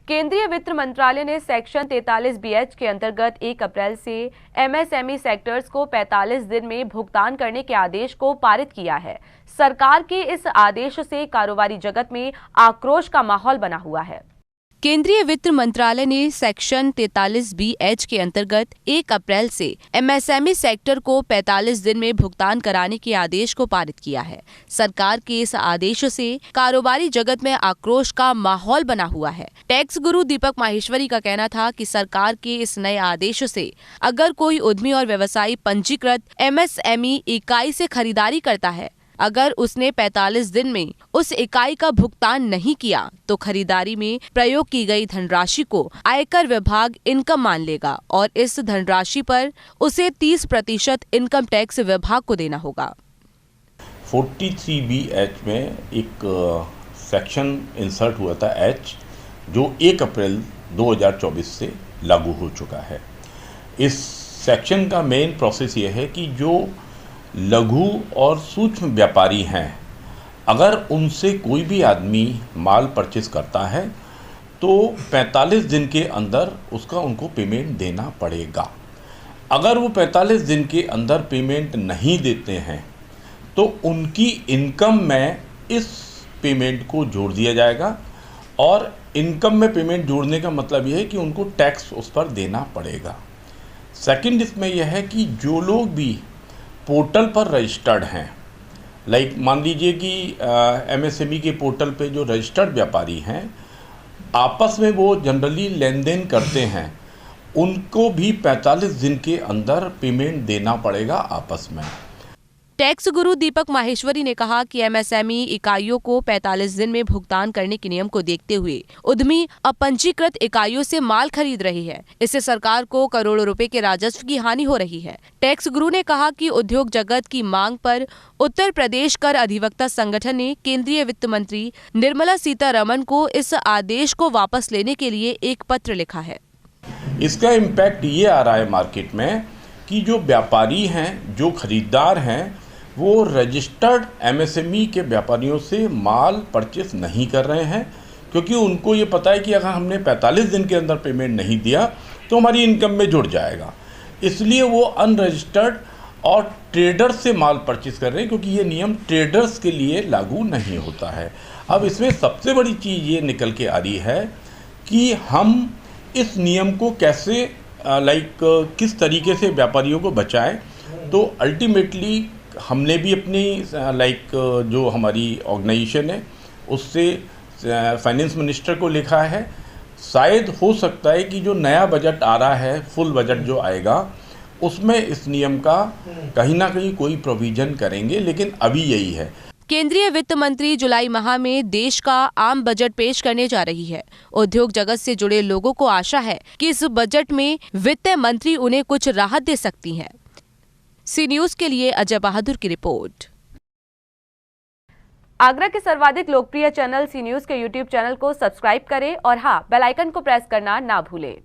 केंद्रीय वित्त मंत्रालय ने सेक्शन 43BH के अंतर्गत 1 अप्रैल से एमएसएमई सेक्टर्स को 45 दिन में भुगतान करने के आदेश को पारित किया है। सरकार के इस आदेश से कारोबारी जगत में आक्रोश का माहौल बना हुआ है। केंद्रीय वित्त मंत्रालय ने सेक्शन 43BH के अंतर्गत 1 अप्रैल से एमएसएमई सेक्टर को 45 दिन में भुगतान कराने के आदेश को पारित किया है। सरकार के इस आदेश से कारोबारी जगत में आक्रोश का माहौल बना हुआ है। टैक्स गुरु दीपक माहेश्वरी का कहना था कि सरकार के इस नए आदेश से अगर कोई उद्यमी और व्यवसायी पंजीकृत एमएसएमई इकाई से खरीदारी करता है, अगर उसने 45 दिन में उस इकाई का भुगतान नहीं किया तो खरीदारी में प्रयोग की गई धनराशि को आयकर विभाग इनकम मान लेगा और इस धनराशि पर उसे 30% इनकम टैक्स विभाग को देना होगा। 43BH में एक सेक्शन इंसर्ट हुआ था H, जो 1 अप्रैल 2024 से लागू हो चुका है। इस सेक्शन का मेन प्रोसेस ये है कि जो लघु और सूक्ष्म व्यापारी हैं, अगर उनसे कोई भी आदमी माल परचेस करता है तो 45 दिन के अंदर उसका उनको पेमेंट देना पड़ेगा। अगर वो 45 दिन के अंदर पेमेंट नहीं देते हैं तो उनकी इनकम में इस पेमेंट को जोड़ दिया जाएगा और इनकम में पेमेंट जोड़ने का मतलब यह है कि उनको टैक्स उस पर देना पड़ेगा। सेकंड इसमें यह है कि जो लोग भी पोर्टल पर रजिस्टर्ड हैं, लाइक मान लीजिए कि एमएसएमई के पोर्टल पे जो रजिस्टर्ड व्यापारी हैं, आपस में वो जनरली लेन देन करते हैं, उनको भी 45 दिन के अंदर पेमेंट देना पड़ेगा आपस में। टैक्स गुरु दीपक माहेश्वरी ने कहा कि एमएसएमई इकाइयों को 45 दिन में भुगतान करने के नियम को देखते हुए उद्यमी अपंजीकृत इकाइयों से माल खरीद रही है। इससे सरकार को करोड़ों रुपए के राजस्व की हानि हो रही है। टैक्स गुरु ने कहा कि उद्योग जगत की मांग पर उत्तर प्रदेश कर अधिवक्ता संगठन ने केंद्रीय वित्त मंत्री निर्मला सीतारमण को इस आदेश को वापस लेने के लिए एक पत्र लिखा है। इसका इम्पैक्ट ये आ रहा है मार्केट में कि जो व्यापारी हैं, जो खरीदार हैं, वो रजिस्टर्ड एमएसएमई के व्यापारियों से माल परचेस नहीं कर रहे हैं, क्योंकि उनको ये पता है कि अगर हमने 45 दिन के अंदर पेमेंट नहीं दिया तो हमारी इनकम में जुड़ जाएगा। इसलिए वो अनरजिस्टर्ड और ट्रेडर्स से माल परचेस कर रहे हैं, क्योंकि ये नियम ट्रेडर्स के लिए लागू नहीं होता है। अब इसमें सबसे बड़ी चीज़ ये निकल के आ रही है कि हम इस नियम को कैसे किस तरीके से व्यापारियों को बचाएं। तो अल्टीमेटली हमने भी अपनी जो हमारी ऑर्गेनाइजेशन है उससे फाइनेंस मिनिस्टर को लिखा है। शायद हो सकता है कि जो नया बजट आ रहा है, फुल बजट जो आएगा, उसमें इस नियम का कहीं ना कहीं कोई प्रोविजन करेंगे, लेकिन अभी यही है। केंद्रीय वित्त मंत्री जुलाई माह में देश का आम बजट पेश करने जा रही है। उद्योग जगत से जुड़े लोगों को आशा है कि इस बजट में वित्त मंत्री उन्हें कुछ राहत दे सकती हैं। सी न्यूज के लिए अजय बहादुर की रिपोर्ट। आगरा के सर्वाधिक लोकप्रिय चैनल सी न्यूज के यूट्यूब चैनल को सब्सक्राइब करें और हाँ, बेल आइकन को प्रेस करना ना भूलें।